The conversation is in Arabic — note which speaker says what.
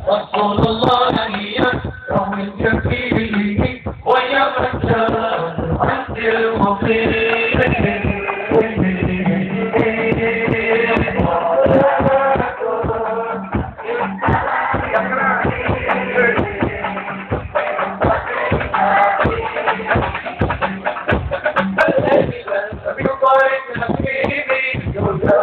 Speaker 1: رسول الله هي رغم الكفيل ويا مكان عند المصير الذي بين طريق حبيبي يوجد